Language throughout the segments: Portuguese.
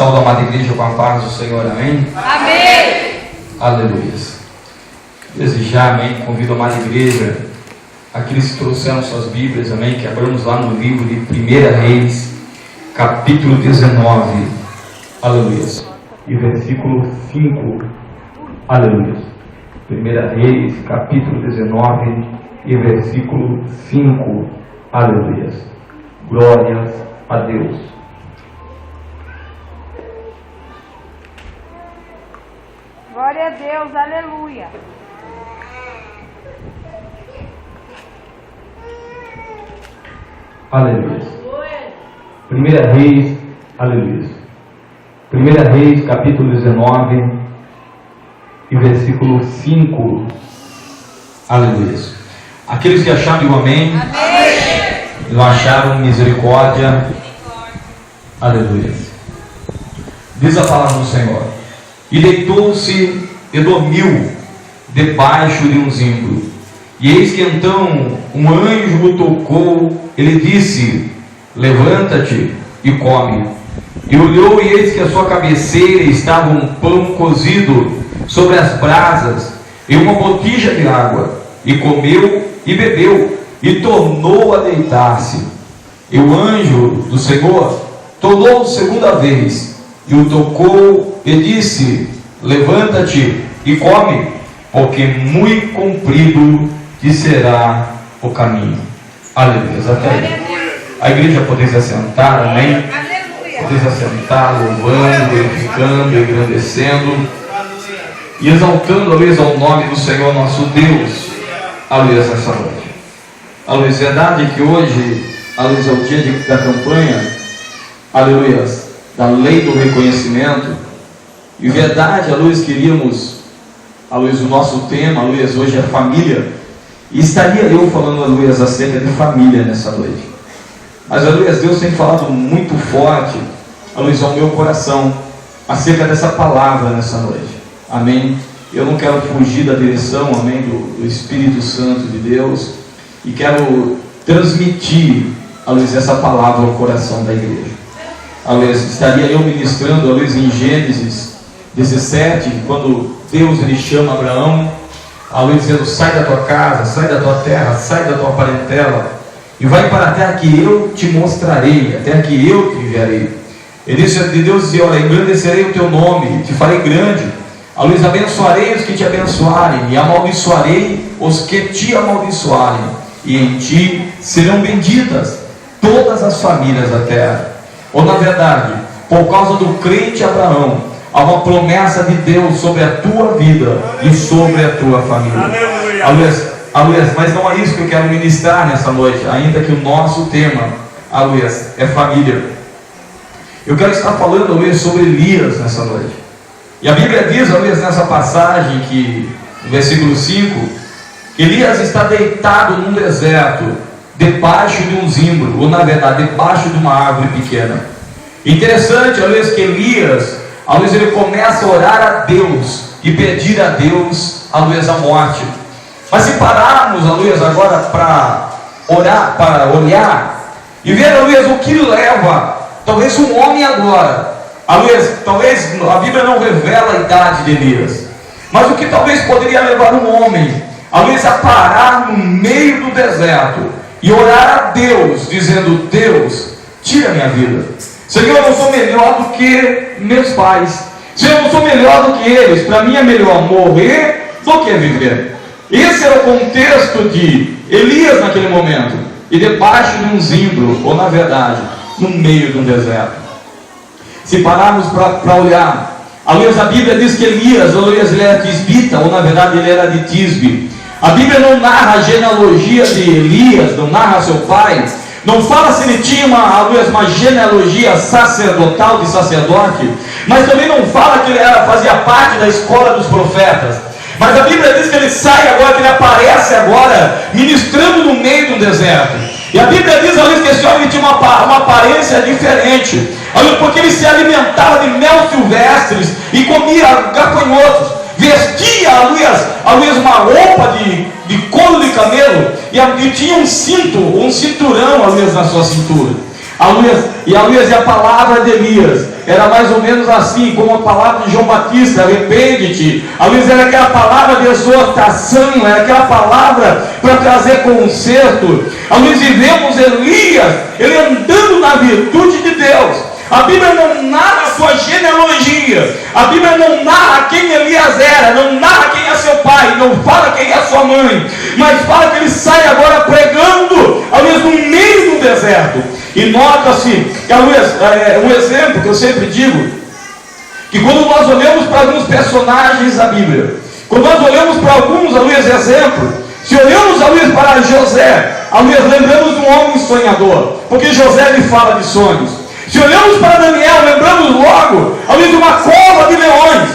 Saúde a amada igreja com a paz do Senhor, amém? Amém! Aleluia. Desde já, amém, convido a amada igreja, aqueles que trouxeram suas Bíblias, amém, que abramos lá no livro de 1 Reis, capítulo 19, aleluia, e versículo 5, aleluia. 1 Reis, capítulo 19, e versículo 5, aleluia. Glórias a Deus. Glória a Deus, aleluia. Aleluia. 1 Reis, aleluia. 1 Reis, capítulo 19, e versículo 5, aleluia. Aqueles que acharam o amém, Amém. não acharam misericórdia, aleluia. Diz a palavra do Senhor: e deitou-se e dormiu debaixo de um zimbro. E eis que então um anjo o tocou, ele disse: levanta-te e come. E olhou, e eis que a sua cabeceira estava um pão cozido sobre as brasas e uma botija de água. E comeu e bebeu, e tornou a deitar-se. E o anjo do Senhor tornou segunda vez, e o tocou e disse: levanta-te e come, porque muito comprido te será o caminho. Aleluia. Até aí. A igreja poder se assentar, amém? Poder se assentar, louvando, glorificando, engrandecendo e exaltando, aleluia, ao nome do Senhor nosso Deus, aleluia, essa noite. Aleluia, verdade que hoje, aleluia, é o dia da campanha, aleluia, da lei do reconhecimento. E verdade, aleluia, queríamos, aleluia, o nosso tema, aleluia, hoje é família. E estaria eu falando, aleluia, acerca de família nessa noite. Mas, aleluia, Deus tem falado muito forte, aleluia, ao meu coração, acerca dessa palavra nessa noite. Amém? Eu não quero fugir da direção, amém, do Espírito Santo de Deus. E quero transmitir, aleluia, essa palavra ao coração da igreja. Aleluia, estaria eu ministrando, aleluia, em Gênesis 17, quando Deus ele chama Abraão, aleluia, dizendo: sai da tua casa, sai da tua terra, sai da tua parentela, e vai para a terra que eu te mostrarei, a terra que eu te enviarei. Ele disse de Deus, dizia: olha, engrandecerei o teu nome, te farei grande, aleluia, abençoarei os que te abençoarem, e amaldiçoarei os que te amaldiçoarem, e em ti serão benditas todas as famílias da terra. Ou na verdade, por causa do crente Abraão, há uma promessa de Deus sobre a tua vida e sobre a tua família. Aleluia, mas não é isso que eu quero ministrar nessa noite, ainda que o nosso tema, aleluia, é família. Eu quero estar falando, aleluia, sobre Elias nessa noite. E a Bíblia diz, aleluia, nessa passagem, que no versículo 5, que Elias está deitado num deserto, debaixo de um zimbro, ou na verdade, debaixo de uma árvore pequena. Interessante, aleluia, que Elias, aleluia, ele começa a orar a Deus e pedir a Deus, aleluia, a morte. Mas se pararmos, aleluia, agora para orar, para olhar e ver, aleluia, o que leva, talvez um homem agora, aleluia, talvez a Bíblia não revela a idade de Elias, mas o que talvez poderia levar um homem, aleluia, a parar no meio do deserto e orar a Deus, dizendo: Deus, tira a minha vida. Senhor, eu não sou melhor do que meus pais. Senhor, eu não sou melhor do que eles. Para mim é melhor morrer do que viver. Esse era o contexto de Elias naquele momento. E debaixo de um zimbro, ou na verdade, no meio de um deserto. Se pararmos para olhar, a Bíblia diz que Elias, ele era tisbita, ou na verdade ele era de Tisbe. A Bíblia não narra a genealogia de Elias, não narra seu pai. Não fala se ele tinha uma genealogia sacerdotal, de sacerdote, mas também não fala que ele fazia parte da escola dos profetas. Mas a Bíblia diz que ele sai agora, que ele aparece agora, ministrando no meio de um deserto. E a Bíblia diz que esse homem tinha uma aparência diferente, porque ele se alimentava de mel silvestres e comia gafanhotos, vestia, uma roupa de couro de camelo, e tinha um cinturão, na sua cintura. E a palavra de Elias era mais ou menos assim, como a palavra de João Batista: arrepende-te. Era aquela palavra de exortação, era aquela palavra para trazer conserto. E vemos Elias, ele andando na virtude de Deus. A Bíblia não narra a sua genealogia, a Bíblia não narra quem Elias era, não narra quem é seu pai, não fala quem é sua mãe, mas fala que ele sai agora pregando, no meio do deserto. E nota-se, um exemplo que eu sempre digo, que quando nós olhamos para alguns personagens da Bíblia, quando nós olhamos para alguns, exemplo, se olhamos para José, lembramos de um homem sonhador, porque José lhe fala de sonhos. Se olhamos para Daniel, lembramos logo de uma cova de leões,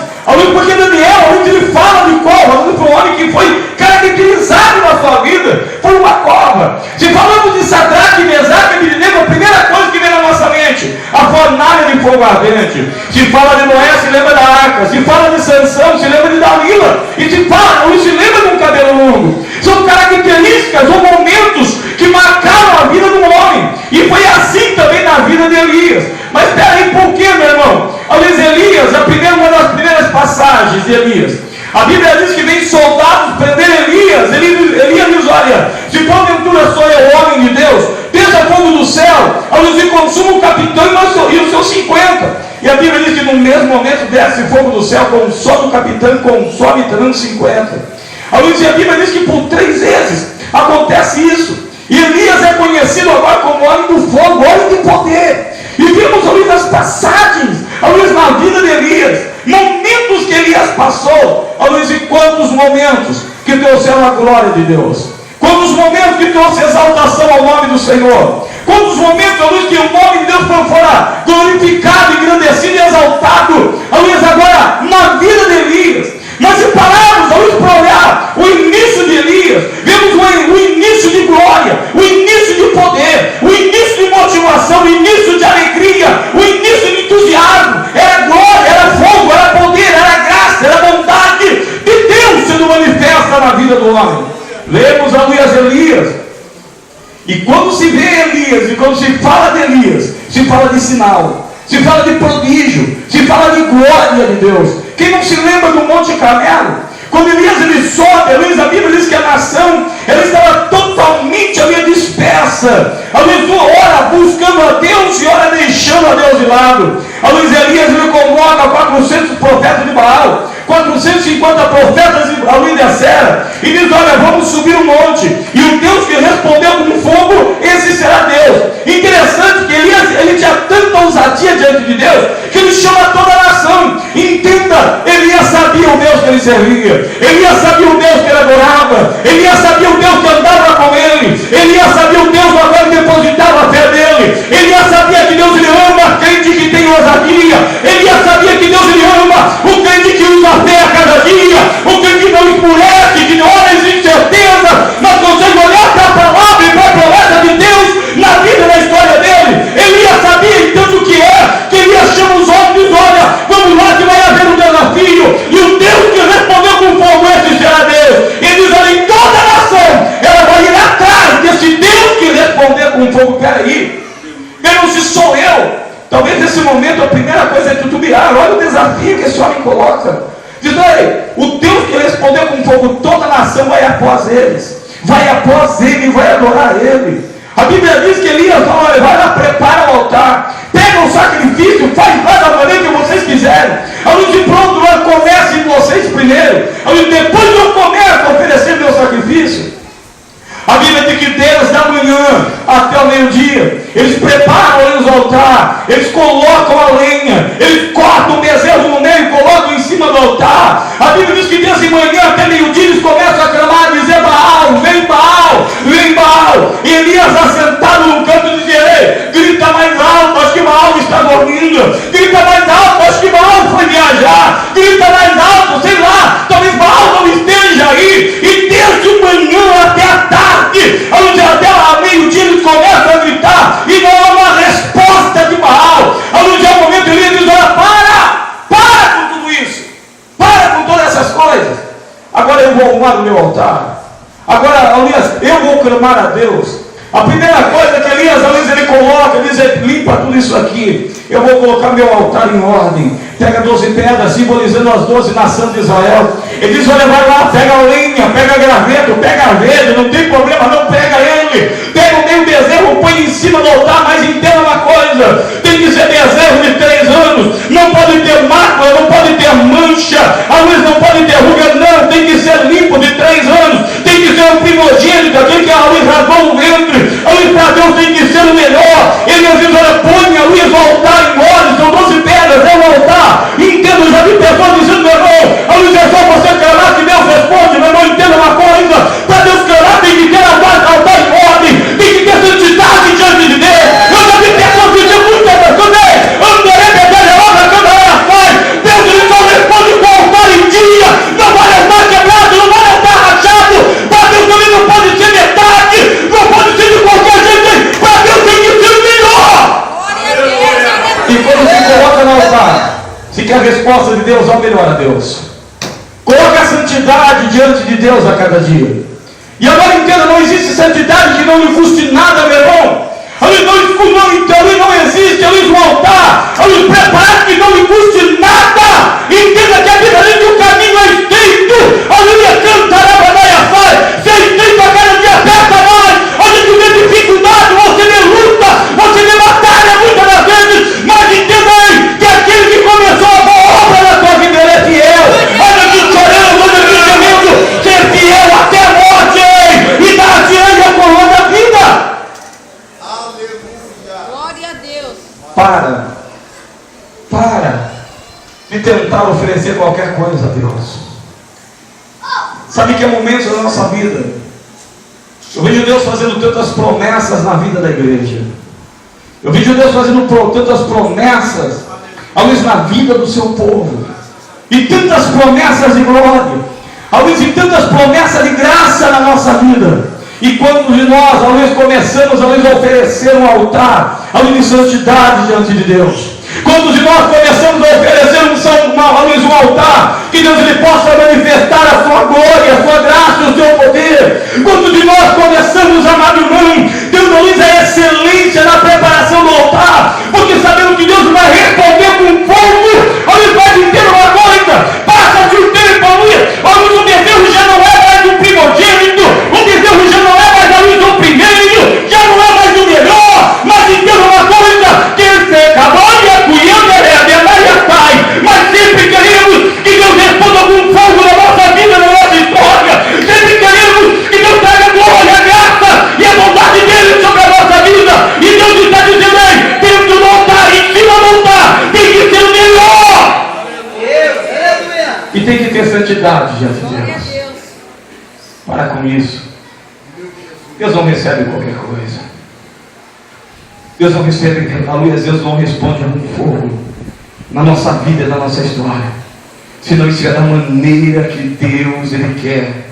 porque Daniel, ele fala de cova, para um homem que foi caracterizado na sua vida por uma cova. Se falamos de Sadraque, Mesaque e Abednego, a primeira coisa que vem na nossa mente, a fornalha de fogo ardente. Se fala de Noé, se lembra da arca. Se fala de Sansão, se lembra de Dalila. E se lembra de um cabelo longo. São características ou momentos que marcaram a vida do homem. E foi assim também na vida de Elias. Mas espera aí, por quê, meu irmão? Elias, uma das primeiras passagens de Elias, a Bíblia diz que vem soldados prender Elias. Elias diz: olha, se porventura sou eu homem de Deus, desça fogo do céu, e consuma o capitão e os seus 50. E a Bíblia diz que no mesmo momento desce fogo do céu, consome o capitão, consome também os 50. A Bíblia diz que por 3 vezes acontece isso. E Elias é conhecido agora como homem do fogo, homem do poder. E vimos as passagens, na vida de Elias, momentos que Elias passou, e quantos momentos que trouxeram a glória de Deus, quantos momentos que trouxe exaltação ao nome do Senhor, quantos momentos, que o nome de Deus fora glorificado, engrandecido e exaltado, agora na vida de Elias. Mas se pararmos para olhar o início de Elias, vemos o início de glória, o início de poder, o início de motivação, o início de alegria, o início de entusiasmo. Era glória, era fogo, era poder, era graça, era bondade de Deus sendo manifesta na vida do homem. Lemos Elias. E quando se vê Elias, e quando se fala de Elias, se fala de sinal, se fala de prodígio, se fala de glória de Deus. Quem não se lembra do Monte Carmelo? Quando Elias sobe, a Bíblia diz que a nação estava totalmente dispersa. Ora buscando a Deus e ora deixando a Deus de lado. Elias convoca 400 profetas de Baal, 450 profetas de Acera, e diz: olha, vamos subir o monte, e o Deus que respondeu com fogo, esse será Deus. Interessante que Elias tinha tanta ousadia diante de Deus, que ele chama toda a nação. Entenda, Elias sabia o Deus que ele servia, Elias sabia o Deus que ele adorava, Elias sabia o Deus que andava com ele, Elias sabia o Deus no qual ele depositava a fé dele, Elias sabia que Deus ele ama crente que tem ousadia, Elias sabia que Deus ele ama o crente que usa a fé a cada dia, o crente que não empurece, que não olha as incertezas, mas consegue olhar para a palavra e para a promessa de Deus na vida e na história dele. Elias sabia então o que é, que Elias chama os homens e diz: olha, vamos lá que vai haver um desafio, e o Deus que respondeu com fogo, esse será Deus. Ele diz: olha, em toda a nação ela vai ir atrás desse Deus que respondeu com fogo. Peraí, não se sou eu. Talvez nesse momento a primeira coisa é titubear. Olha o desafio que esse homem coloca. Diz: olha, o Deus que respondeu com fogo, toda a nação vai após eles, vai após ele, vai adorar ele. A Bíblia diz que Elias fala: olha, vai lá, prepara o altar, pega o sacrifício, faz lá da maneira que vocês quiserem. De pronto, comecem vocês primeiro, depois eu começo a oferecer meu sacrifício. A Bíblia diz que desde a manhã até o meio-dia, eles preparam o altar, eles colocam a lenha, eles cortam o bezerro no meio e colocam em cima do altar. A Bíblia diz que desde manhã até meio-dia eles começam a clamar, dizer: Baal, vem Baal, vem Baal. E Elias, assentado no canto, dizia: ei, grita mais alto, acho que Baal está dormindo, grita mais alto, acho que Baal foi viajar, grita mais alto, sei lá, talvez Baal não esteja aí. E desde manhã até a tarde, até a meio-dia eles começam a gritar, e não há uma resposta de Baal. Ao momento ele diz: olha, para com tudo isso, para com todas essas coisas. Agora eu vou arrumar o meu altar, agora Elias, eu vou clamar a Deus. A primeira coisa que Elias ele coloca, diz, limpa tudo isso aqui. Eu vou colocar meu altar em ordem. Pega 12 pedras, simbolizando as 12 nações de Israel. Ele diz, olha, vai lá, pega a lenha, pega graveto, pega a verde, não tem problema, não pega ele. Pega o meio bezerro, põe em cima do altar, mas entenda uma coisa, tem que ser bezerro de 3 anos, não pode ter mácula, não pode ter mancha, a luz não pode ter ruga, não, tem que ser limpo de 3 anos, tem que ser um primogênito, aquele que a luz rasgou o ventre, a luz para Deus tem que ser o melhor. Ele diz, olha, põe a luz do altar em ordem, são 12 pedras, é o altar. Entendo, já vi pessoas dizendo, meu irmão, a luz é só você clamar que Deus responde, meu irmão, entenda uma coisa, para Deus clamar tem que ter a altar em ordem, tem que ter santidade diante de Deus. Eu já vi pessoas dizendo muitas vezes, Deus ele só responde com o altar em dia, não vai estar quebrado, não vai estar rachado, para Deus também não pode ser metade, não pode ser de qualquer jeito, para Deus tem que ser o melhor. E quando se coloca no altar, se quer a resposta de Deus, ao melhor a Deus. Coloca a santidade diante de Deus a cada dia. E agora entenda, não existe santidade que não lhe custe nada, meu irmão. Ali não existe, ali no altar, ali preparado que não lhe custe nada. Entenda que a vida ali que o caminho é estreito, ali cantará, se é estreito a cada dia aperta mais. Onde tu vê dificuldade, você vê luta, você vê batalha muitas das vezes, mas entenda aí que aquele que começou a boa obra na tua vida, ele é fiel. Olha aqui chorando, olha aqui gemendo, ser fiel até a morte, e dar adiante a coroa da vida. Glória a Deus. Para de tentar oferecer qualquer coisa a Deus. Sabe que é momentos da nossa vida, eu vejo Deus fazendo tantas promessas na vida da igreja. Eu vejo Deus fazendo tantas promessas, talvez na vida do seu povo, e tantas promessas de glória, talvez e tantas promessas de graça na nossa vida. E quando de nós, talvez começamos a oferecer um altar, de santidade diante de Deus, quando de nós começamos a oferecer um altar, que Deus ele possa manifestar a sua glória, a sua graça, o seu poder, quando de nós começamos, amado irmão, Deus a excelência na preparação do altar, porque sabemos que Deus vai responder com fogo, ele vai dizer uma coisa, passa-se o tempo, o bezerro já não é mais o primogênito, o bezerro já não é mais a luz do primeiro, já não é mais o melhor, mas entenda uma coisa, que ele acabou mas sempre queremos que Deus responda com fogo na nossa vida, na nossa história. Sempre queremos que Deus traga glória, a graça e a bondade dele sobre a nossa vida. E Deus está dizendo aí, temos que voltar, em cima voltar, tem que ser o melhor. E tem que ter santidade diante de Deus. Para com isso. Deus não recebe qualquer coisa. Deus não recebe, aleluia, Deus não responde com fogo na nossa vida, na nossa história, se não estiver da maneira que Deus ele quer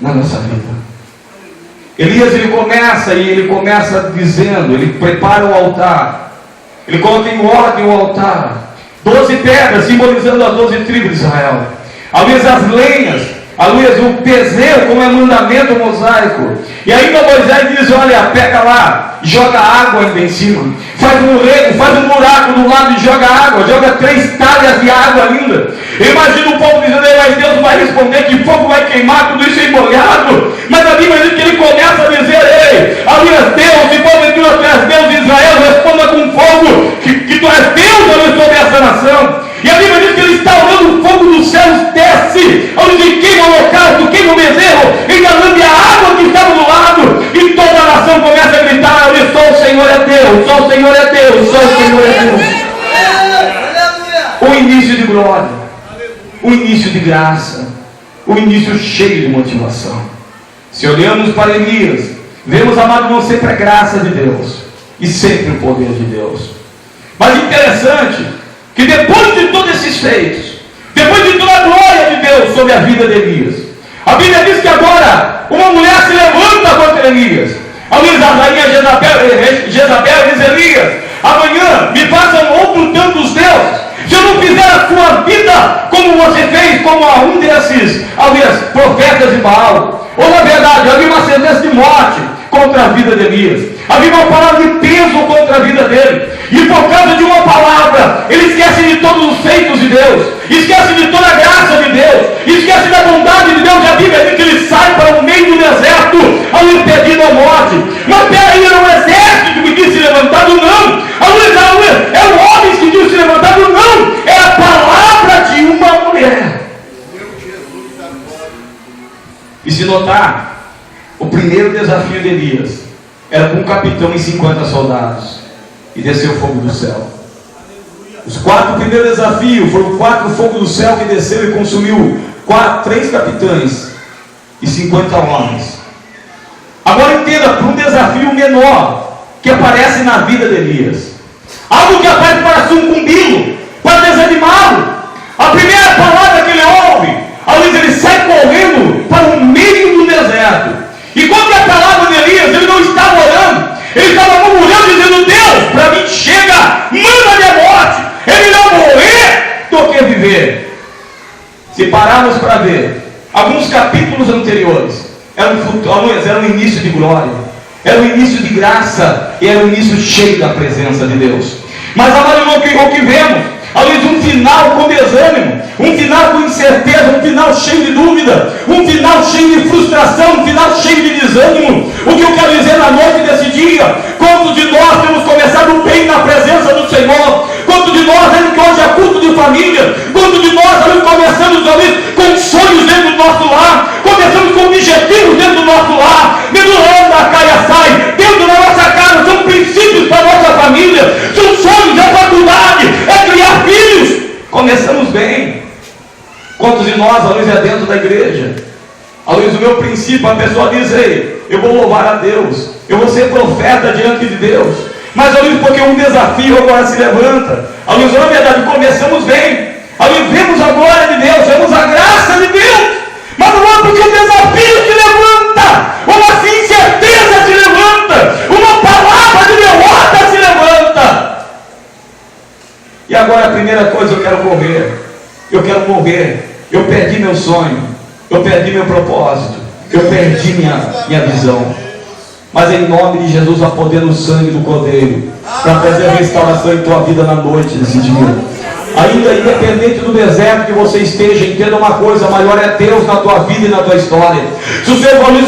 na nossa vida. Elias ele começa dizendo, ele prepara o altar, ele coloca em ordem o altar, 12 pedras simbolizando as 12 tribos de Israel, talvez as lenhas, talvez o bezerro como é mandamento mosaico. E ainda Moisés diz, olha, pega lá, joga água ainda em cima, faz um buraco do lado e joga água, joga 3 talhas de água ainda. Imagina o povo dizendo, mas Deus vai responder que fogo vai queimar tudo isso embolhado. Mas a Bíblia diz que ele começa a dizer, ei, ali é Deus, e porventura tu és Deus de Israel, responda com fogo, que tu és Deus ali sobre essa nação. E a Bíblia diz que ele está olhando o fogo dos céus, desce, onde queima o holocausto, queima o bezerro, e lambe a água que estava do lado, e toda a nação começa a gritar, olha, só o Senhor é Deus, só o Senhor é Deus, só o Senhor é Deus. O início de glória, o início de graça, o início cheio de motivação. Se olhamos para Elias, vemos, amado irmão, sempre a graça de Deus, e sempre o poder de Deus. Mas interessante, que depois de todos esses feitos, depois de toda a glória de Deus sobre a vida de Elias, a Bíblia diz que agora uma mulher se levanta contra Elias. A rainha Jezabel diz, Elias, amanhã me façam outro tantos deuses, se eu não fizer a sua vida como você fez, como a um desses, profetas de Baal. Ou na verdade, havia uma sentença de morte contra a vida de Elias. Havia uma palavra de peso contra a vida dele. E por causa de uma palavra, ele esquece de todos os feitos de Deus, esquece de toda a graça de Deus, esquece da bondade de Deus. E a Bíblia diz que ele sai para o meio do deserto, ao impedido a morte. Mas peraí, era um exército que tinha se levantado? Não. É o homem que tinha se levantado? Não. É a palavra de uma mulher. E se notar, o primeiro desafio de Elias era com um capitão e 50 soldados, e desceu fogo do céu. Os 4 primeiros desafios foram 4 fogos do céu que desceu e consumiu 3 capitães e 50 homens. Agora entenda, para um desafio menor que aparece na vida de Elias, algo que aparece para sucumbí-lo, para desanimá-lo. A primeira palavra que ele ouve, ao vezes ele sai correndo para o meio do deserto. E quando a palavra de Elias, ele não estava orando, ele estava murmurando, dizendo: Deus, para mim chega, manda-me a morte, é melhor morrer do que viver. Se pararmos para ver, alguns capítulos anteriores era um início de glória, era um início de graça, e era um início cheio da presença de Deus. Mas agora o que vemos, além de um final com desânimo, um final com incerteza, um final cheio de dúvida, um final cheio de frustração, um final cheio de desânimo. O que eu quero dizer na noite desse dia: quantos de nós temos começado bem na presença do Senhor? Quantos de nós, que hoje é culto de família, quantos de nós começamos com sonhos dentro do nosso lar, começamos com objetivos dentro do nosso lar, dentro da caia sai, dentro da nossa casa, são princípios para a nossa família, são sonhos da faculdade, é criar filhos. Começamos bem. Quantos de nós, a luz é dentro da igreja, a luz do meu princípio, a pessoa diz: ei, eu vou louvar a Deus, eu vou ser profeta diante de Deus. Mas a luz, porque um desafio agora se levanta. A luz, na verdade, começamos bem. A luz, vemos a glória de Deus, vemos a graça de Deus. Mas não é porque o desafio se levanta, uma incerteza se levanta, uma palavra de derrota se levanta. E agora a primeira coisa, eu quero morrer. Eu perdi meu sonho, eu perdi meu propósito, eu perdi minha visão. Mas em nome de Jesus, há poder no sangue do Cordeiro para trazer restauração em tua vida na noite desse dia. Ainda independente do deserto que você esteja, entenda uma coisa: maior é Deus na tua vida e na tua história. Se o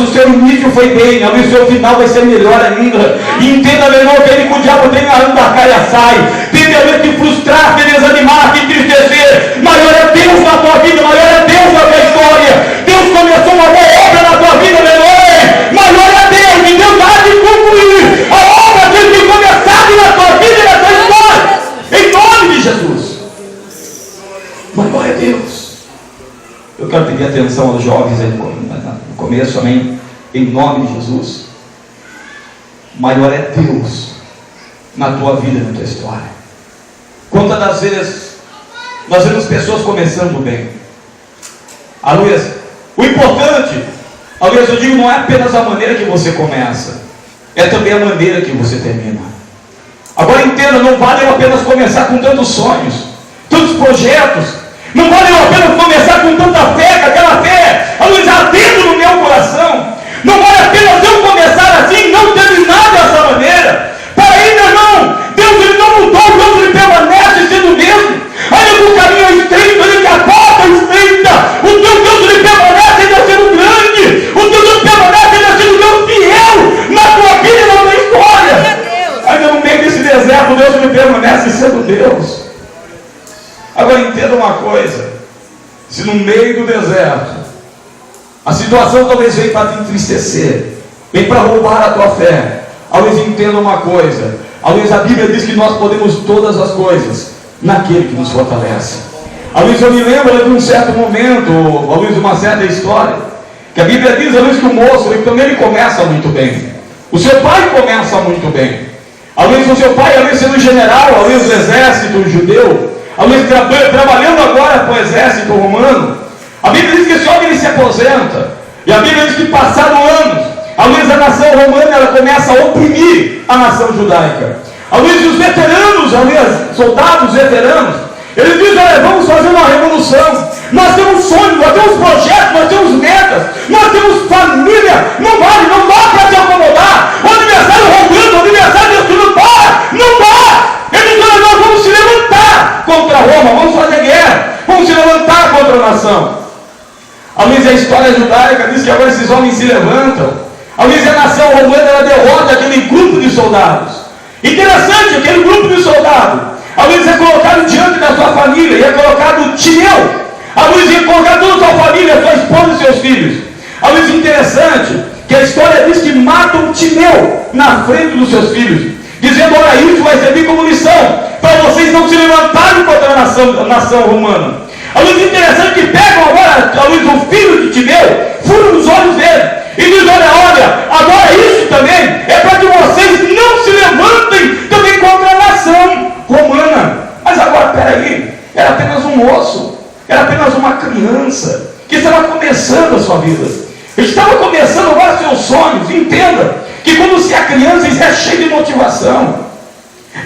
seu início foi bem, o seu final vai ser melhor ainda. E entenda, meu irmão, que ele, com o diabo tem a andacaia sai, tem a ver te frustrar, te desanimar, te entristecer. Maior é Deus na tua vida, maior é Deus na tua história. Deus começou uma boa obra na tua vida, meu irmão. Maior é Deus, e Deus há de concluir a obra que ele tem começado na tua vida e na tua história, em nome de Jesus. Maior é Deus. Eu quero pedir atenção aos jovens aí no começo, amém? Em nome de Jesus. Maior é Deus na tua vida e na tua história. Quantas das vezes nós vemos pessoas começando bem? Aleluia. O importante, aleluia, eu digo, não é apenas a maneira que você começa, é também a maneira que você termina. Agora entenda, não vale apenas começar com tantos sonhos, tantos projetos. Não vale a pena começar com tanta fé, com aquela fé, a luz ardendo no meu coração. Não vale a pena eu começar assim, não terminar dessa maneira. Para aí, meu irmão, Deus ele não mudou, Deus ele permanece sendo o mesmo. Ainda que o caminho é estreito, ainda que a porta é estreita, o teu Deus ele permanece ainda sendo grande. O teu Deus permanece ainda sendo Deus fiel na tua vida e na tua história. Ainda no meio desse deserto, Deus ele permanece sendo Deus. Agora entenda uma coisa: se no meio do deserto a situação talvez venha para te entristecer, vem para roubar a tua fé, talvez entenda uma coisa: talvez a Bíblia diz que nós podemos todas as coisas naquele que nos fortalece. Talvez eu me lembro de um certo momento, talvez de uma certa história, que a Bíblia diz, talvez, que o moço ele também começa muito bem. O seu pai começa muito bem. Talvez o seu pai, talvez sendo general, talvez do exército judeu, talvez trabalhando agora com o exército romano. A Bíblia diz que esse homem ele se aposenta. E a Bíblia diz que passado anos, talvez a nação romana ela começa a oprimir a nação judaica. Talvez os veteranos, talvez soldados veteranos, eles dizem: olha, vamos fazer uma revolução, nós temos sonhos, nós temos projetos, nós temos metas, nós temos família. Não dá para se acomodar. O aniversário romano, o aniversário de tudo, não dá. Ele diz: nós vamos se levantar contra Roma, vamos fazer guerra, vamos se levantar contra a nação. A luz da história judaica diz que agora esses homens se levantam. A luz da nação romana, ela derrota aquele grupo de soldados. Interessante, aquele grupo de soldados, a luz é colocado diante da sua família, e é colocado Timeu. A luz ia colocar toda a sua família, a sua esposa e seus filhos. A luz interessante, que a história diz que matam Timeu na frente dos seus filhos, dizendo: olha, isso vai servir como lição, para vocês não se levantarem contra a nação romana. A luz interessante que pegam agora, a luz do filho de Timeu, furam os olhos dele, e diz: olha, agora isso também é para que vocês não se levantem também contra a nação romana. Mas agora, peraí, era apenas um moço, era apenas uma criança, que estava começando a sua vida, estava começando agora seus sonhos. Entenda, que quando você é criança, isso é cheio de motivação,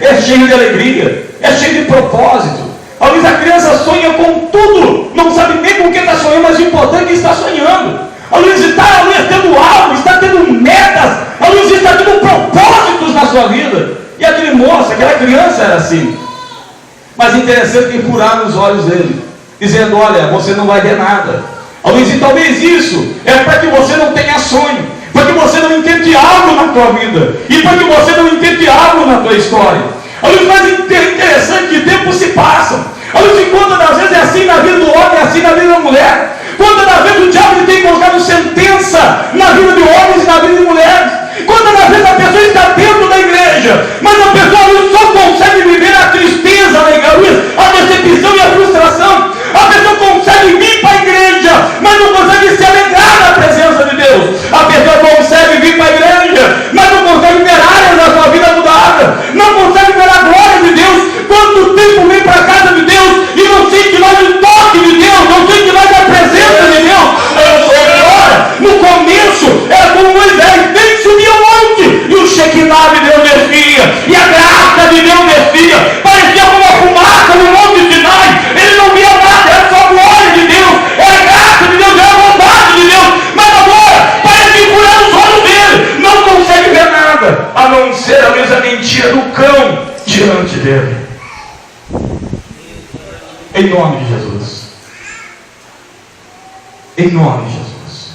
é cheio de alegria, é cheio de propósito. Às vezes a criança sonha com tudo, não sabe nem com o que está sonhando, mas o importante é que está sonhando. Às vezes está tendo algo, está tendo metas, às vezes está tendo propósitos na sua vida. E aquele moço, aquela criança era assim. Mas interessante que furaram os olhos dele, dizendo: olha, você não vai ver nada. Às vezes, talvez isso é para que você não tenha sonho, para que você não intente algo na tua vida, e para que você não intente algo na tua história. Às vezes, mais interessante que tempos se passam. Às vezes, quantas das vezes é assim na vida do homem, é assim na vida da mulher. Quantas das vezes o diabo tem colocado sentença na vida de homens e na vida de mulheres. Quantas das vezes a pessoa está dentro da igreja, mas a pessoa só consegue viver a tristeza na igreja, a decepção e a frustração. A pessoa consegue vir para a igreja, mas não consegue se alegrar na presença de Deus. A pessoa consegue vir para a igreja, mas não consegue ver áreas da sua vida mudada, não consegue ver a glória de Deus. Quanto tempo vem para a casa de Deus e não sente mais o toque de Deus, não sente mais a presença de Deus. Agora, no começo, era como Moisés: tem que subir ao monte, e o Shekinah de Deus descia, e a graça de Deus descia, parecia como uma fumaça no monte Sinai. Ele não via nada, era só a glória de Deus, era a graça de Deus, era a bondade de Deus. Mas agora, parece que furaram os olhos dele, não consegue ver nada, a não ser a mesma mentira do cão diante dele. Em nome de Jesus. Em nome de Jesus.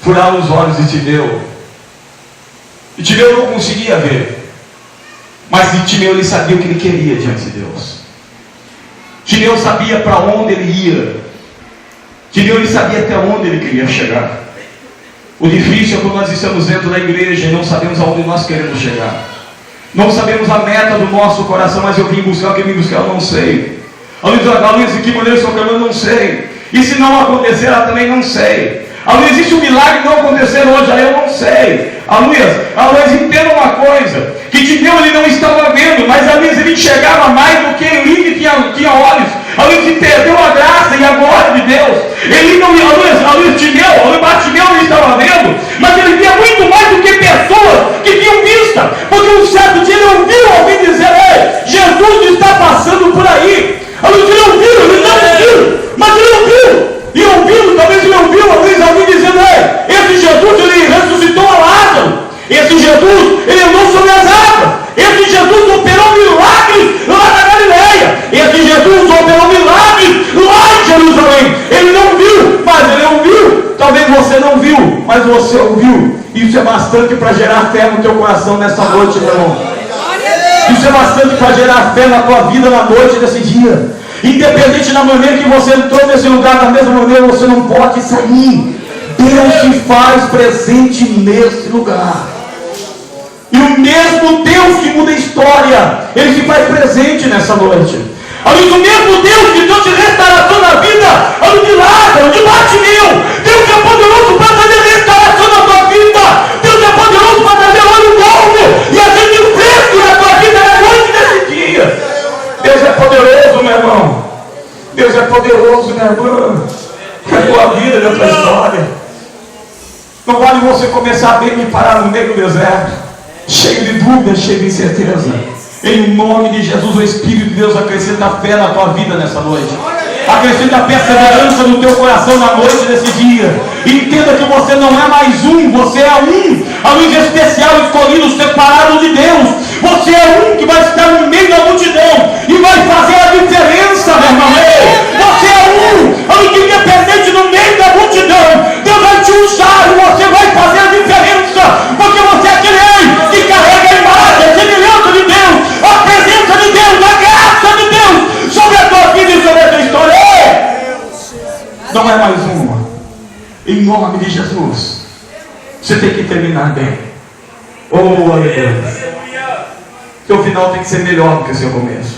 Furaram os olhos de Timeu. E Timeu não conseguia ver. Mas Timeu, ele sabia o que ele queria diante de Deus. Timeu sabia para onde ele ia. Timeu, ele sabia até onde ele queria chegar. O difícil é quando nós estamos dentro da igreja e não sabemos aonde nós queremos chegar. Não sabemos a meta do nosso coração. Mas eu vim buscar, quem me buscar eu não sei. A Luiz, de que maneira estou caminhando, eu não sei. E se não acontecer, ela também não sei. A Luiz, existe um milagre não acontecer hoje, aí eu não sei. A Luiz, entenda uma coisa, que Timeu ele não estava vendo, mas a Luiz ele enxergava mais do que Eli que tinha olhos. A Luiz perdeu a graça e a glória de Deus. Ele não, Timeu ele estava vendo, mas ele via muito mais do que pessoas que tinham vista. Porque um certo dia ele ouviu alguém dizer: ei, Jesus está passando por aí. A Luiz, ele ouviu, ele não ouviu, mas ele ouviu. E ouvindo, talvez ele ouviu alguém dizendo: ei, esse Jesus ele ressuscitou a Lázaro, esse Jesus ele andou sobre as águas, esse Jesus operou milagres lá na Galileia, esse Jesus operou milagres lá em Jerusalém. Ele não viu, mas ele ouviu. Talvez você não viu, mas você ouviu. Isso é bastante para gerar fé no teu coração nessa noite, meu irmão. Isso é bastante para gerar fé na tua vida na noite desse dia. Independente da maneira que você entrou nesse lugar, da mesma maneira você não pode sair. Deus se faz presente nesse lugar. E o mesmo Deus que muda a história, Ele se faz presente nessa noite. Além do mesmo Deus que trouxe restauração na vida, além de Lázaro, de Bartimeu, Deus é poderoso para trazer restauração na tua vida. Deus é poderoso para trazer olho novo e a gente fresco na tua vida na noite desse dia. Deus é poderoso, meu irmão. Deus é poderoso, minha irmã. Na tua vida, na tua história. Não vale você começar bem e parar no meio do deserto, cheio de dúvidas, cheio de incerteza. Em nome de Jesus, o Espírito de Deus acrescenta fé na tua vida nessa noite. Acrescenta perseverança no teu coração na noite desse dia. Entenda que você não é mais um, você é um. A luz especial, escolhido, separado de Deus. Você é um que vai estar no meio da multidão e vai fazer a diferença, meu irmão. Você é um que, independente no meio da multidão, Deus vai te usar e você vai fazer a diferença. Porque você é aquele que carrega a imagem, a semelhança de Deus, a presença de Deus, a graça de Deus sobre a tua vida e sobre a tua história. Não é mais uma. Em nome de Jesus. Você tem que terminar bem. Oh, aleluia. Seu final tem que ser melhor do que o seu começo.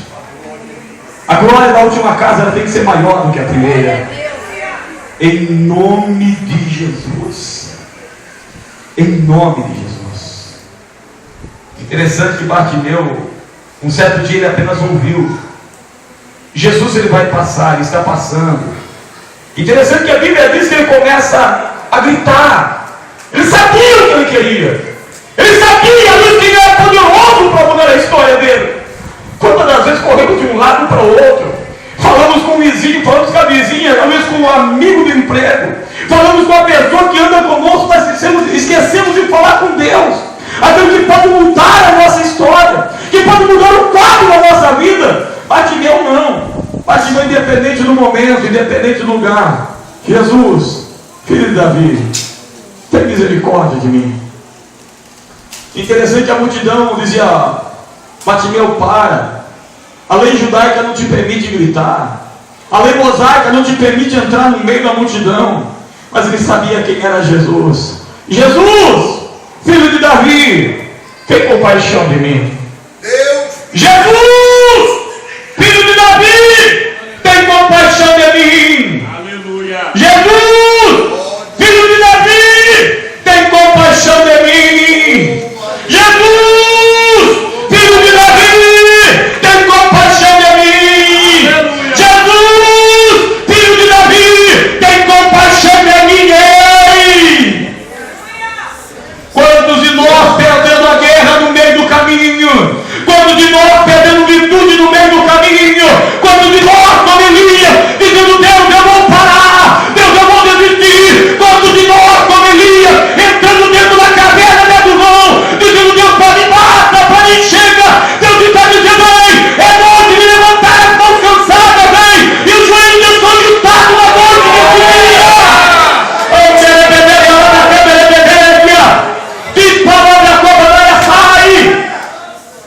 A glória da última casa ela tem que ser maior do que a primeira. Em nome de Jesus. Em nome de Jesus. Interessante que Bartimeu, um certo dia, ele apenas ouviu. Jesus ele vai passar, ele está passando. Interessante que a Bíblia diz que ele começa a gritar. Ele sabia o que ele queria. Ele sabia o que ele era poderoso para mudar a história dele. Quantas das vezes corremos de um lado para o outro, falamos com o vizinho, falamos com a vizinha, às vezes com o amigo do emprego, falamos com a pessoa que anda conosco, mas esquecemos de falar com Deus. Aquele que pode mudar a nossa história, que pode mudar o quadro da nossa vida. Bartimeu não. Bartimeu independente do momento, independente do lugar. Jesus, filho de Davi, tem misericórdia de mim. Interessante, a multidão dizia: Bartimeu, para. A lei judaica não te permite gritar. A lei mosaica não te permite entrar no meio da multidão. Mas ele sabia quem era Jesus. Jesus, filho de Davi, tem compaixão de mim. Deus. Jesus, filho de Davi, tem compaixão de mim. Aleluia. Jesus, filho de Davi, tem compaixão de mim. Jesus, filho de Davi, tem compaixão de mim. Aleluia. Jesus, filho de Davi, tem compaixão de mim. Ei! Quantos de nós perdendo a guerra no meio do caminho? Quantos de nós perdendo virtude no meio do caminho? Quantos de nós, Noelia, dizendo: Deus, eu vou parar, Deus, eu vou desistir. Quantos de nós, Noelia, entrando dentro da caverna dentro do vão, dizendo: Deus, pode basta, pode chega. Deus está dizendo: ei, é noite de levantar as mãos cansadas, vem, e os joelhos de Deus solitados na noite desse dia. Que palavra cobrança sai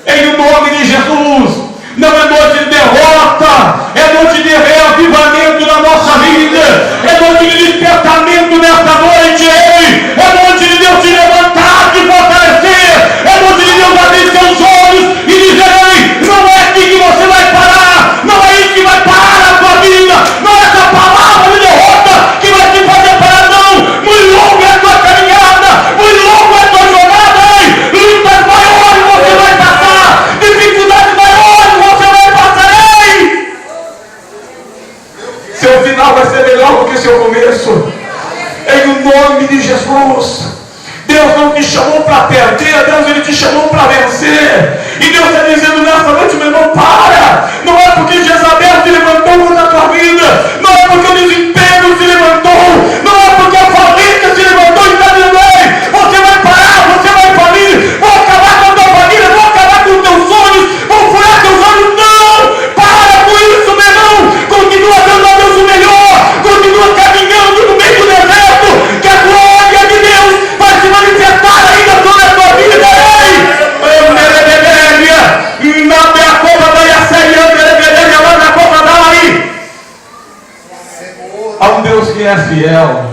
em nome de Jesus. Não é noite de derrota, é noite de reavivamento na nossa vida, é noite de despertamento nesta noite. É noite de Deus te levantar, te fortalecer, é noite de Deus abrir seus olhos e dizer: ei, não é aqui que você vai parar, não é isso que vai parar a sua vida, não é essa palavra de derrota que vai te fazer parar, não. Muito longa é a tua caminhada, muito longa é a tua jornada. Lutas maiores você vai passar, dificuldades maiores você vai passar. Seu final vai ser melhor do que seu começo. Em nome de Jesus. Deus não te chamou para perder, Deus ele te chamou para vencer. E Deus está dizendo nessa noite: meu irmão, para. Não é porque Jezabel se levantou na tua vida, não é porque o desespero se levantou, não é porque a falência se levantou e está dizendo: ei, você vai parar, você vai falir, vou acabar com a tua família, vou acabar com os teus sonhos, vou furar teus olhos. Não, para com isso, meu irmão. Continua dando a Deus o melhor, continua caminhando no meio do deserto, que a glória de Deus vai se manifestar ainda sobre a tua vida. Há um Deus que é fiel,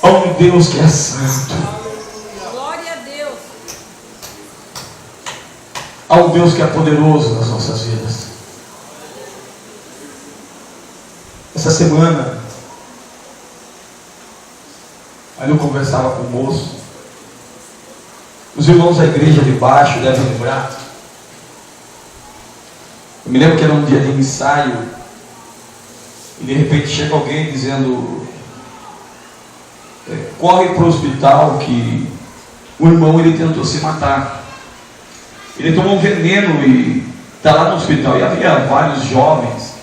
há um Deus que é santo, Glória a Deus. há um Deus que é poderoso nas nossas vidas. Essa semana, aí eu conversava com o moço. Os irmãos da igreja de baixo devem lembrar. Eu me lembro que era um dia de ensaio, e de repente chega alguém dizendo: corre para o hospital que o irmão ele tentou se matar. Ele tomou um veneno e está lá no hospital. E havia vários jovens.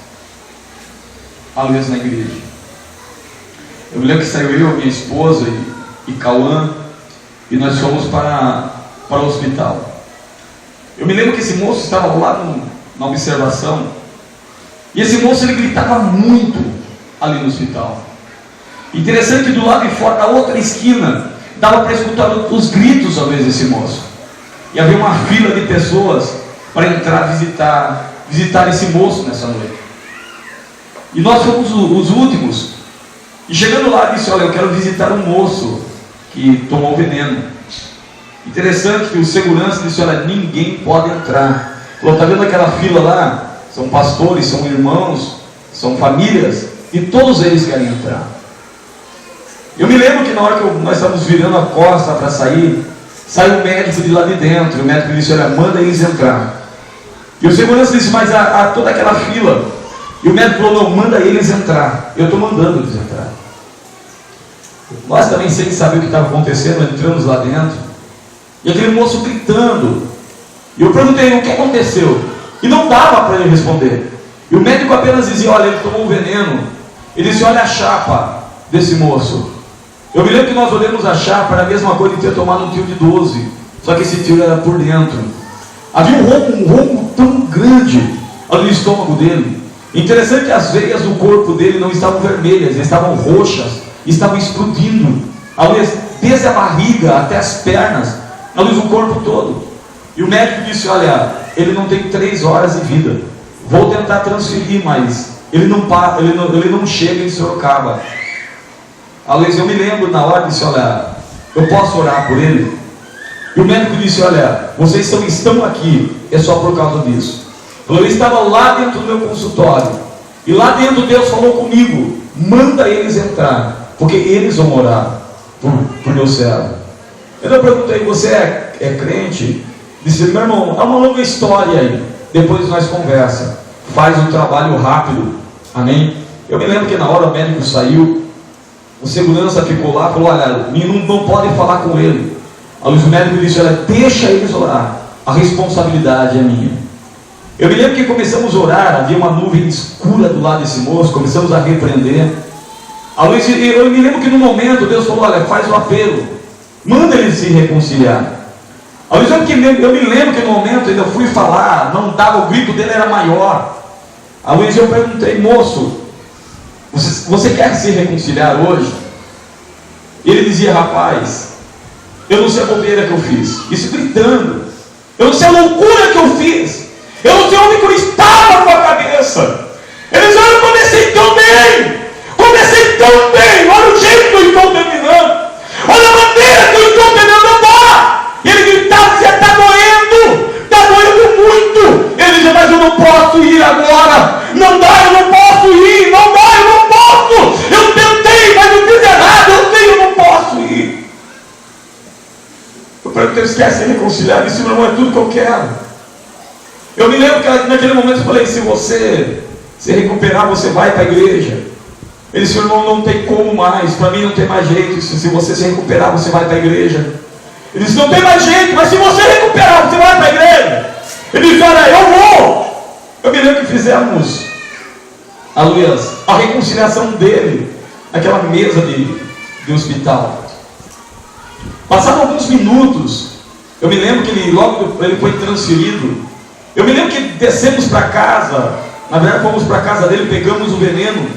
aleluia, na igreja. Eu me lembro que saiu eu, minha esposa e Cauã, e nós fomos para o hospital. Eu me lembro que esse moço estava lá na observação, e esse moço ele gritava muito ali no hospital. Interessante que do lado de fora, da outra esquina, dava para escutar os gritos talvez desse moço, e havia uma fila de pessoas para entrar visitar esse moço nessa noite. E nós fomos os últimos. E chegando lá, disse: olha, eu quero visitar um moço que tomou veneno. Interessante que o segurança disse: olha, ninguém pode entrar. Falou: está vendo aquela fila lá? São pastores, são irmãos, são famílias, e todos eles querem entrar. Eu me lembro que na hora que nós estávamos virando a costa para sair, saiu o médico de lá de dentro. O médico disse: olha, manda eles entrar. E o segurança disse: mas há toda aquela fila. E o médico falou: não, manda eles entrar. Eu estou mandando eles entrar. Nós também, sem saber o que estava acontecendo, entramos lá dentro, e aquele moço gritando. E eu perguntei: o que aconteceu? E não dava para ele responder. E o médico apenas dizia: olha, ele tomou um veneno. Ele disse: olha a chapa desse moço. Eu me lembro que nós olhamos a chapa, era a mesma coisa de ter tomado um tiro de 12, só que esse tiro era por dentro. Havia um ronco tão grande ali no estômago dele. Interessante que as veias do corpo dele não estavam vermelhas, estavam roxas, estavam explodindo, desde a barriga até as pernas, o corpo todo. E o médico disse: olha, ele não tem 3 horas de vida, vou tentar transferir, mas ele não chega em Sorocaba. Eu me lembro na hora, disse: olha, eu posso orar por ele? E o médico disse: olha, vocês estão aqui, é só por causa disso. Eu estava lá dentro do meu consultório, e lá dentro Deus falou comigo: manda eles entrar, porque eles vão orar por meu servo. Eu perguntei: você é crente? Disse: meu irmão, é uma longa história aí, depois nós conversa, faz o trabalho rápido, amém? Eu me lembro que na hora o médico saiu, o segurança ficou lá, falou: olha, não pode falar com ele. O médico disse: olha, deixa eles orar, a responsabilidade é minha. Eu me lembro que começamos a orar, havia uma nuvem escura do lado desse moço, começamos a repreender. Eu me lembro que no momento Deus falou: olha, faz o apelo, manda ele se reconciliar. Eu me lembro que no momento eu fui falar, não dava, o grito dele era maior. Eu perguntei: moço, você quer se reconciliar hoje? Ele dizia: rapaz, eu não sei a bobeira que eu fiz, isso gritando, eu não sei a loucura que eu fiz, eu não sei onde que eu estava com a cabeça. Ele disse: olha, eu comecei tão bem, olha o jeito que eu estou terminando, olha a maneira que eu estou terminando agora. E ele gritava: você está doendo muito. Ele dizia: mas eu não posso ir agora, não dá, eu não posso ir, não dá, eu não posso, eu tentei, mas eu fiz errado, eu não posso ir. Eu perguntei: você quer se reconciliar? Ele disse: meu irmão, é tudo que eu quero. Eu me lembro que naquele momento eu falei: se você se recuperar, você vai para a igreja. Ele disse: irmão, não tem como mais, para mim não tem mais jeito. Se você se recuperar, você vai para a igreja. Ele disse: não tem mais jeito, mas se você recuperar, você vai para a igreja. Ele disse: olha, eu vou. Eu me lembro que fizemos a reconciliação dele naquela mesa de hospital. Passaram alguns minutos, eu me lembro que logo ele foi transferido. Eu me lembro que descemos para casa, na verdade fomos para a casa dele, pegamos o veneno,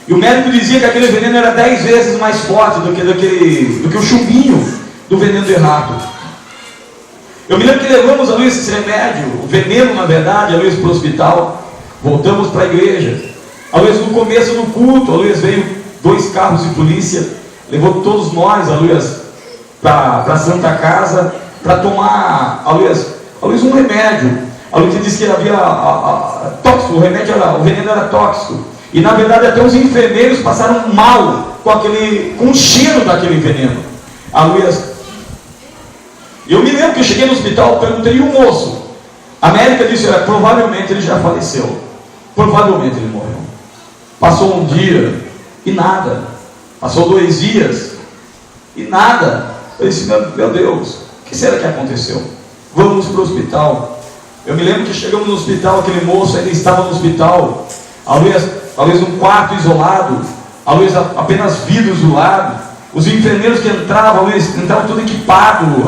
e o médico dizia que aquele veneno era 10 vezes mais forte do que o chumbinho do veneno de rato. Eu me lembro que levamos esse remédio, o veneno na verdade, para o hospital, voltamos para a igreja. No começo do culto, veio 2 carros de polícia, levou todos nós, para a Santa Casa, para tomar, um remédio. Que disse que havia tóxico, o veneno era tóxico. E na verdade até os enfermeiros passaram mal com o cheiro daquele veneno. Eu me lembro que eu cheguei no hospital, perguntei: e o moço? A médica disse: olha, provavelmente ele já faleceu, provavelmente ele morreu. Passou um dia e nada, passou 2 dias e nada. Eu disse: meu Deus, o que será que aconteceu? Vamos para o hospital. Eu me lembro que chegamos no hospital, aquele moço ainda estava no hospital. talvez um quarto isolado, talvez apenas vidros do lado. Os enfermeiros que entravam tudo equipado,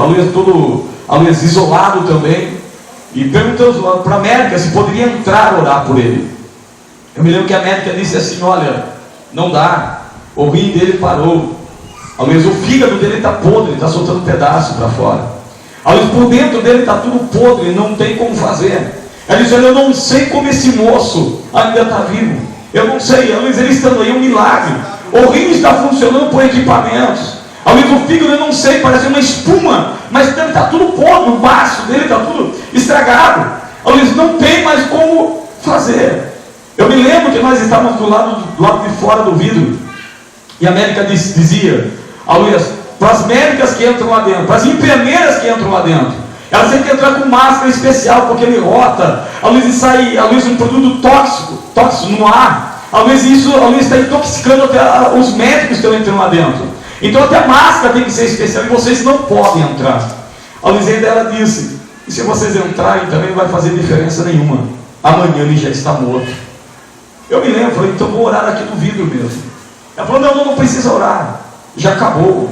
talvez isolado também. E perguntamos para a médica se poderia entrar e orar por ele. Eu me lembro que a médica disse assim: olha, não dá, o rim dele parou, talvez o fígado dele está podre, está soltando pedaço para fora, talvez por dentro dele está tudo podre, não tem como fazer. Ela disse: olha, eu não sei como esse moço ainda está vivo, eu não sei, talvez ele estando aí é um milagre. O rim está funcionando por equipamentos, talvez o fígado eu não sei, parece uma espuma, mas está tudo podre, o baço dele está tudo estragado, talvez não tem mais como fazer. Eu me lembro que nós estávamos do lado de fora do vidro, e a médica dizia, para as médicas que entram lá dentro, para as enfermeiras que entram lá dentro, elas têm que entrar com máscara especial, porque ele rota, sai um produto tóxico no ar, isso está intoxicando até os médicos que estão entrando lá dentro. Então até a máscara tem que ser especial, e vocês não podem entrar. Ainda ela disse: e se vocês entrarem também não vai fazer diferença nenhuma, amanhã ele já está morto. Eu me lembro, falei: então vou orar aqui no vidro mesmo. Ela falou: não precisa orar, já acabou,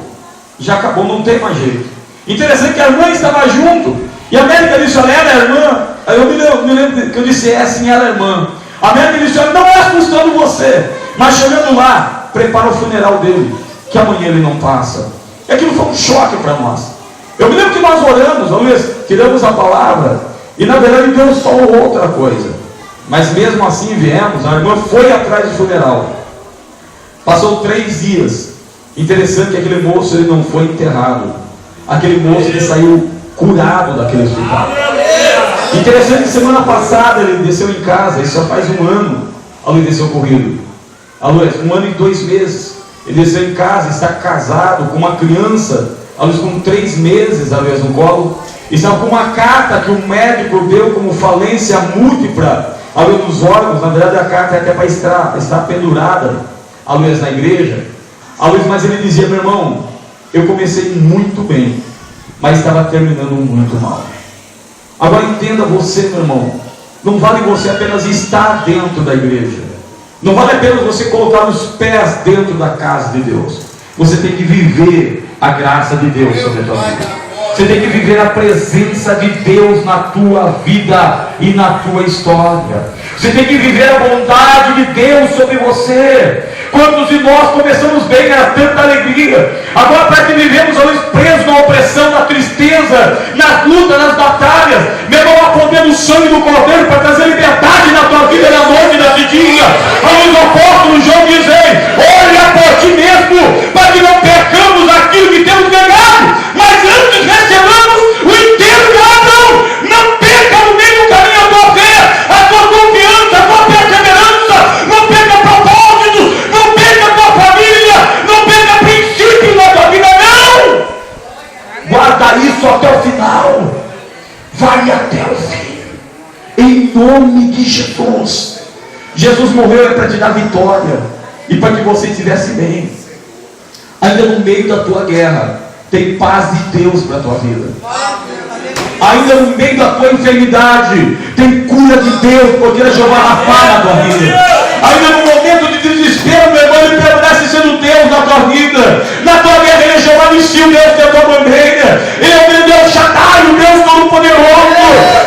não tem mais jeito. Interessante que a irmã estava junto, e a médica disse: olha, ela é irmã. Aí eu me lembro que eu disse: sim, ela é irmã. A médica disse: olha, não é assustando você, mas chegando lá, prepara o funeral dele, que amanhã ele não passa. E aquilo foi um choque para nós. Eu me lembro que nós oramos, tiramos a palavra, e na verdade Deus falou outra coisa. Mas mesmo assim viemos, a irmã foi atrás do funeral. Passou 3 dias. Interessante que aquele moço ele não foi enterrado. Aquele moço ele saiu curado daquele hospital. Interessante que semana passada ele desceu em casa, isso já faz 1 ano, desse ocorrido. 1 ano e 2 meses. Ele desceu em casa, está casado com uma criança, com 3 meses, no colo. Estava com uma carta que o médico deu como falência múltipla dos órgãos. Na verdade a carta é até para estar pendurada na igreja. Mas ele dizia: meu irmão, eu comecei muito bem, mas estava terminando muito mal. Agora entenda você, meu irmão, não vale você apenas estar dentro da igreja, não vale apenas você colocar os pés dentro da casa de Deus. Você tem que viver a graça de Deus sobre a tua vida. Você tem que viver a presença de Deus na tua vida e na tua história. Você tem que viver a bondade de Deus sobre você. Quantos de nós começamos bem, era tanta alegria, agora parece que vivemos presos na opressão, na tristeza, nas lutas, nas batalhas. Meu irmão, apontando o sangue do Cordeiro para trazer liberdade na tua vida na noite desse dia. O apóstolo João diz: olha por ti mesmo, para que não percamos aquilo que temos ganhado, mas antes recebamos o inteiro galardão. Não perca no meio do caminho a tua fé, a tua confiança, a tua perseverança. Não perca propósitos, não perca a tua família, não perca princípios na tua vida, não. Guarda isso até o final, vai até o fim, em nome de Jesus. Jesus morreu para te dar vitória e para que você estivesse bem. Ainda no meio da tua guerra tem paz de Deus para a tua vida. Ainda no meio da tua enfermidade tem cura de Deus, porque é Jeová Rafa na tua vida. Ainda no momento de desespero, meu irmão, ele permanece sendo Deus na tua vida. Na tua guerra ele é Jeová Nissi, o Deus que é a tua bandeira. Ele é o Deus Shaddai, o Deus Todo-Poderoso.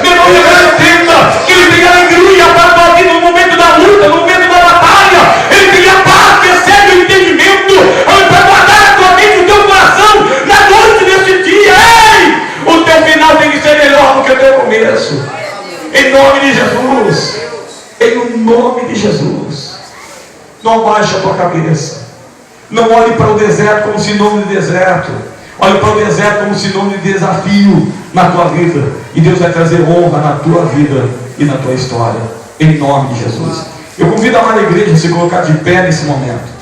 Meu irmão, entenda que ele tem alegria para a tua vida no momento da luta, no momento da batalha. Ele tem a paz que excede o entendimento. Para guardar a tua mente e o teu coração na noite desse dia. O teu final tem que ser melhor do que o teu começo. Em nome de Jesus. Em nome de Jesus. Não abaixe a tua cabeça. Não olhe para o deserto como sinônimo de deserto. Olhe para o deserto como sinônimo de desafio na tua vida. E Deus vai trazer honra na tua vida e na tua história. Em nome de Jesus. Eu convido a amada igreja a se colocar de pé nesse momento.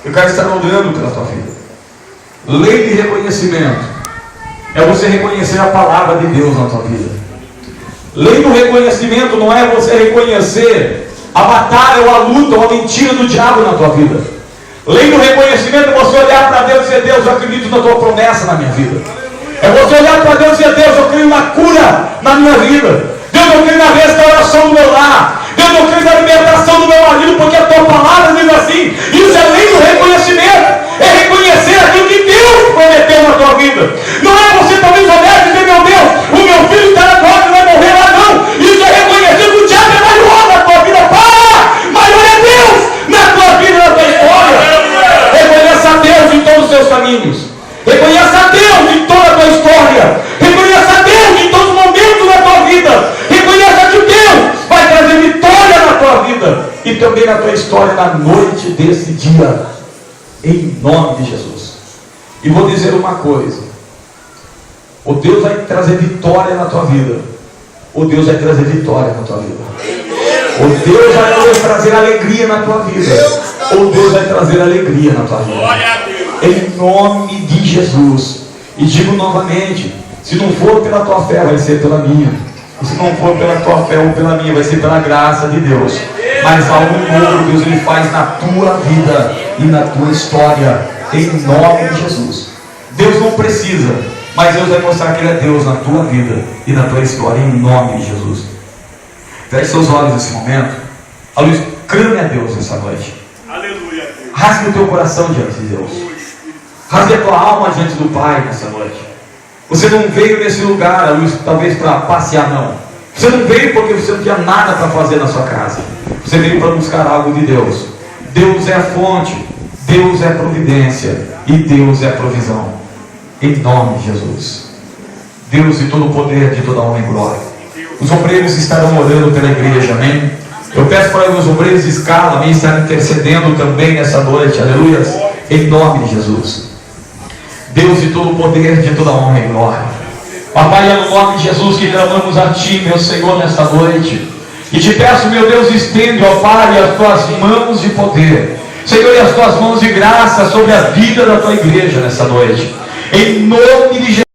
Eu quero estar orando pela tua vida. Lei de reconhecimento é você reconhecer a palavra de Deus na tua vida. Lei do reconhecimento não é você reconhecer a batalha ou a luta ou a mentira do diabo na tua vida. Lei do reconhecimento é você olhar para Deus e dizer: Deus, eu acredito na tua promessa na minha vida. É você olhar para Deus e dizer: Deus, eu creio na cura na minha vida. Deus, eu creio na restauração do meu lar. Deus, eu creio na libertação do meu na tua história na noite desse dia, em nome de Jesus. E vou dizer uma coisa: o Deus vai trazer vitória na tua vida. O Deus vai trazer vitória na tua vida. O Deus vai trazer alegria na tua vida. O Deus vai trazer alegria na tua vida. Em nome de Jesus. E digo novamente: se não for pela tua fé, vai ser pela minha. E se não for pela tua fé ou pela minha, vai ser pela graça de Deus. Mas algo novo Deus Ele faz na tua vida e na tua história, em nome de Jesus. Deus não precisa, mas Deus vai mostrar que Ele é Deus na tua vida e na tua história, em nome de Jesus. Feche seus olhos nesse momento. A luz, clame a Deus essa noite. Aleluia. Rasgue o teu coração diante de Deus. Rasgue a tua alma diante do Pai nessa noite. Você não veio nesse lugar, a luz, talvez para passear, não. Você não veio porque você não tinha nada para fazer na sua casa. Você veio para buscar algo de Deus. Deus é a fonte, Deus é a providência e Deus é a provisão. Em nome de Jesus. Deus de todo o poder, de toda a honra e glória. Os obreiros estarão orando pela igreja, amém? Eu peço para os obreiros de escala, amém, estarem intercedendo também nessa noite, aleluia, em nome de Jesus. Deus de todo o poder, de toda a honra e glória. Papai, é no nome de Jesus que clamamos a Ti, meu Senhor, nesta noite. E te peço, meu Deus, estende, ó Pai, as Tuas mãos de poder, Senhor, e as Tuas mãos de graça sobre a vida da Tua igreja nessa noite. Em nome de Jesus.